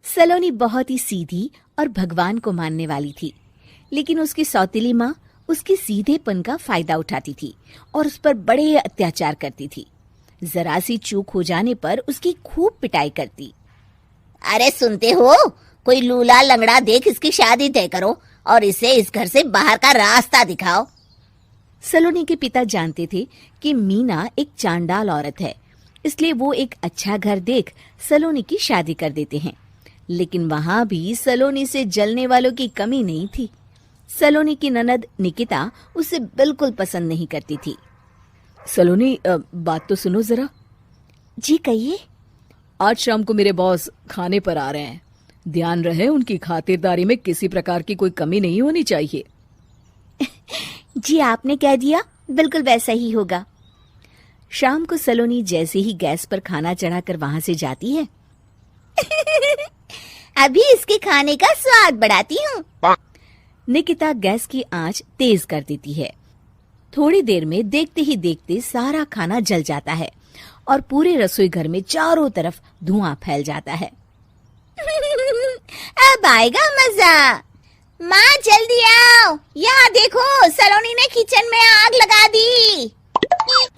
सलोनी बहुत ही सीधी और भगवान को मानने वाली थी, लेकिन उसकी सौतेली माँ उसके सीधेपन का फायदा उठाती थी और उस पर बड़े अत्याचार करती थी। जरा सी चूक हो जाने पर उसकी खूब पिटाई करती। अरे सुनते हो, कोई लूला लंगड़ा देख इसकी शादी तय करो और इसे इस घर से बाहर का रास्ता दिखाओ। सलोनी के पिता जानते थे कि मीना एक चांडाल औरत है, इसलिए वो एक अच्छा घर देख सलोनी की शादी कर देते हैं। लेकिन वहां भी सलोनी से जलने वालों की कमी नहीं थी। सलोनी की ननद निकिता उसे बिल्कुल पसंद नहीं करती थी। सलोनी, बात तो सुनो जरा। जी कहिए। आज शाम को मेरे बॉस खाने पर आ रहे हैं। ध्यान रहे उनकी खातिरदारी में किसी प्रकार की कोई कमी नहीं होनी चाहिए। जी आपने कह दिया, बिल्कुल वैसा ही होगा। शाम को सलोनी जैसे ही गैस पर खाना चढ़ाकर वहां से जाती है अभी इसके खाने का स्वाद बढ़ाती हूँ। निकिता गैस की आंच तेज कर देती है। थोड़ी देर में देखते ही देखते सारा खाना जल जाता है और पूरे रसोई घर में चारों तरफ धुआं फैल जाता है। अब आएगा मजा। माँ जल्दी आओ, यहाँ देखो सलोनी ने किचन में आग लगा दी।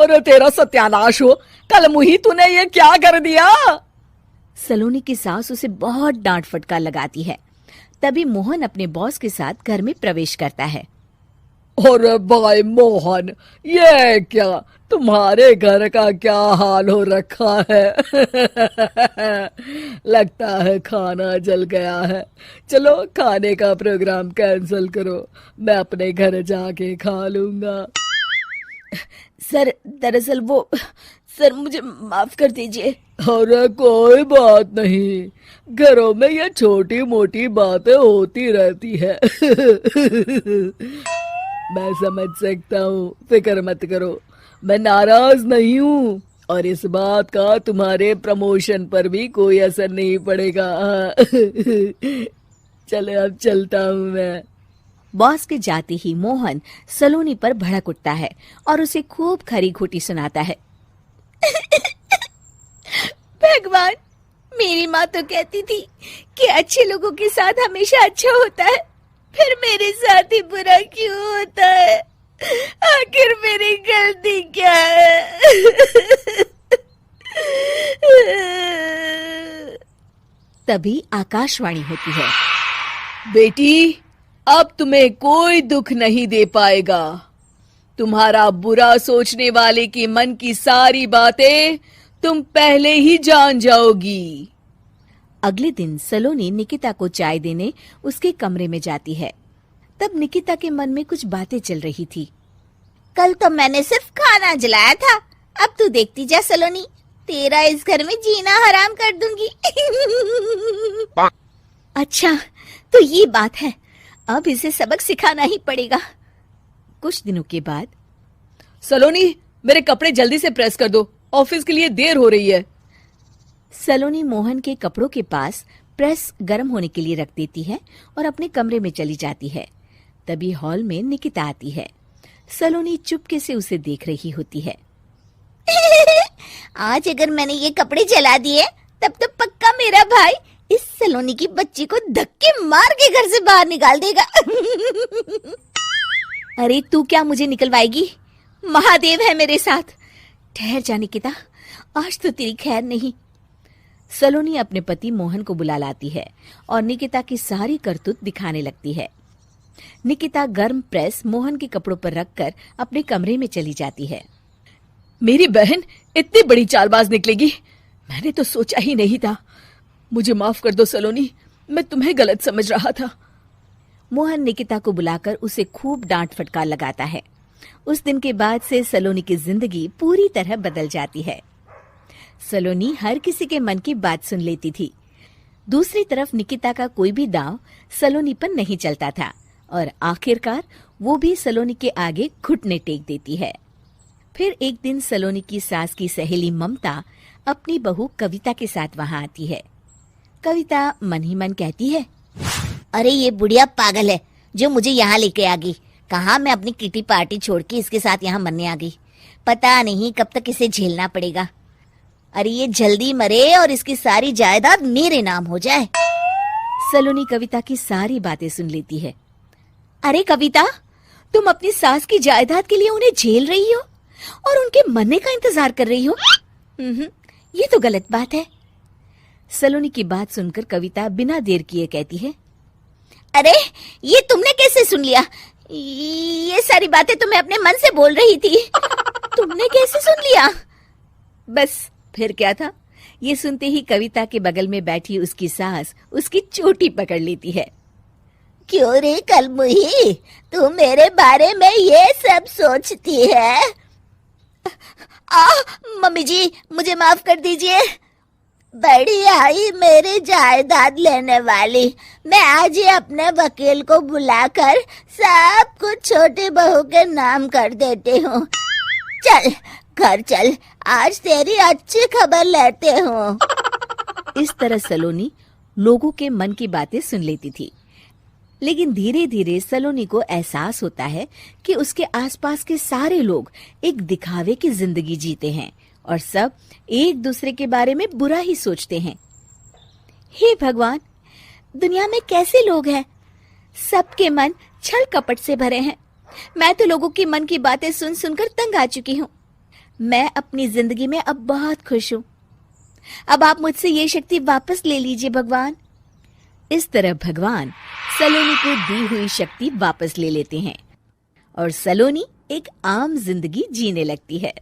अरे तेरा सत्यानाश हो, कल मुही तूने ये क्या कर दिया? सलोनी की सास उसे बहुत डांट फटकार लगाती है। तभी मोहन अपने बॉस के साथ घर में प्रवेश करता है। अरे भाई मोहन, ये क्या तुम्हारे घर का क्या हाल हो रखा है? लगता है खाना जल गया है। चलो खाने का प्रोग्राम कैंसिल करो, मैं अपने घर जाके खा लूंगा। सर दरअसल सर मुझे माफ कर दीजिए। अरे कोई बात नहीं, घरों में ये छोटी मोटी बातें होती रहती है। मैं समझ सकता हूँ, फिक्र मत करो, मैं नाराज नहीं हूँ और इस बात का तुम्हारे प्रमोशन पर भी कोई असर नहीं पड़ेगा। चले अब चलता हूँ मैं। बॉस के जाते ही मोहन सलोनी पर भड़क उठता है और उसे खूब खरी खोटी सुनाता है। भगवान, मेरी माँ तो कहती थी कि अच्छे लोगों के साथ हमेशा अच्छा होता है, फिर मेरे साथ ही बुरा क्यों होता है? आखिर मेरी गलती क्या है? तभी आकाशवाणी होती है। बेटी, अब तुम्हें कोई दुख नहीं दे पाएगा। तुम्हारा बुरा सोचने वाले के मन की सारी बातें तुम पहले ही जान जाओगी। अगले दिन सलोनी निकिता को चाय देने उसके कमरे में जाती है। तब निकिता के मन में कुछ बातें चल रही थी। कल तो मैंने सिर्फ खाना जलाया था, अब तू देखती जा सलोनी, तेरा इस घर में जीना हराम कर दूंगी। अच्छा, तो ये बात है, अब इसे सबक सिखाना ही पड़ेगा। कुछ दिनों के बाद, सलोनी, मेरे कपड़े जल्दी से प्रेस कर दो, ऑफिस के लिए देर हो रही है। सलोनी मोहन के कपड़ों के पास प्रेस गर्म होने के लिए रख देती है और अपने कमरे में चली जाती है। तभी हॉल में निकिता आती है। सलोनी चुपके से उसे देख रही होती है। आज अगर मैंने ये कपड़े जला दिए तब तो पक्का मेरा भाई इस सलोनी की बच्ची को धक्के मार के घर से बाहर निकाल देगा। अरे तू क्या मुझे निकलवाएगी? महादेव है मेरे साथ। ठहर जा निकिता, आज तो तेरी खैर नहीं। सलोनी अपने पति मोहन को बुला लाती है और निकिता की सारी करतूत दिखाने लगती है। निकिता गर्म प्रेस मोहन के कपड़ों पर रखकर अपने कमरे में चली जाती है। मेरी बहन इतनी बड़ी चालबाज निकलेगी, मैंने तो सोचा ही नहीं था। मुझे माफ कर दो सलोनी, मैं तुम्हें गलत समझ रहा था। मोहन निकिता को बुलाकर उसे खूब डांट फटकार लगाता है। उस दिन के बाद से सलोनी की जिंदगी पूरी तरह बदल जाती है। सलोनी हर किसी के मन की बात सुन लेती थी। दूसरी तरफ निकिता का कोई भी दांव सलोनी पर नहीं चलता था और आखिरकार वो भी सलोनी के आगे घुटने टेक देती है। फिर एक दिन सलोनी की सास की सहेली ममता अपनी बहू कविता के साथ वहां आती है। कविता मन ही मन कहती है, अरे ये बुढ़िया पागल है जो मुझे यहाँ लेके आ गई। कहाँ मैं अपनी किटी पार्टी छोड़ के इसके साथ यहाँ मरने आ गई। पता नहीं कब तक इसे झेलना पड़ेगा। अरे ये जल्दी मरे और इसकी सारी जायदाद मेरे नाम हो जाए। सलोनी कविता की सारी बातें सुन लेती है। अरे कविता, तुम अपनी सास की जायदाद के लिए उन्हें झेल रही हो और उनके मरने का इंतजार कर रही हो। ये तो गलत बात है। सलोनी की बात सुनकर कविता बिना देर किए कहती है, अरे ये तुमने कैसे सुन लिया? ये सारी बातें तो मैं अपने मन से बोल रही थी। तुमने कैसे सुन लिया? बस फिर क्या था, ये सुनते ही कविता के बगल में बैठी उसकी सास उसकी चोटी पकड़ लेती है। क्यों रे कलमुही, तू मेरे बारे में ये सब सोचती है? मम्मी जी, मुझे माफ कर दीजिए। बड़ी आई मेरी जायदाद लेने वाली, मैं आज ही अपने वकील को बुलाकर सब कुछ छोटी बहू के नाम कर देती हूँ। चल घर चल, आज तेरी अच्छी खबर लेते हूँ। इस तरह सलोनी लोगों के मन की बातें सुन लेती थी, लेकिन धीरे धीरे सलोनी को एहसास होता है कि उसके आसपास के सारे लोग एक दिखावे की जिंदगी जीते हैं और सब एक दूसरे के बारे में बुरा ही सोचते हैं। हे भगवान, दुनिया में कैसे लोग हैं? सबके मन छल कपट से भरे हैं। मैं तो लोगों के मन की बातें सुन सुनकर तंग आ चुकी हूँ। मैं अपनी जिंदगी में अब बहुत खुश हूँ। अब आप मुझसे ये शक्ति वापस ले लीजिए भगवान। इस तरह भगवान सलोनी को दी हुई शक्ति वापस ले लेते हैं और सलोनी एक आम जिंदगी जीने लगती है।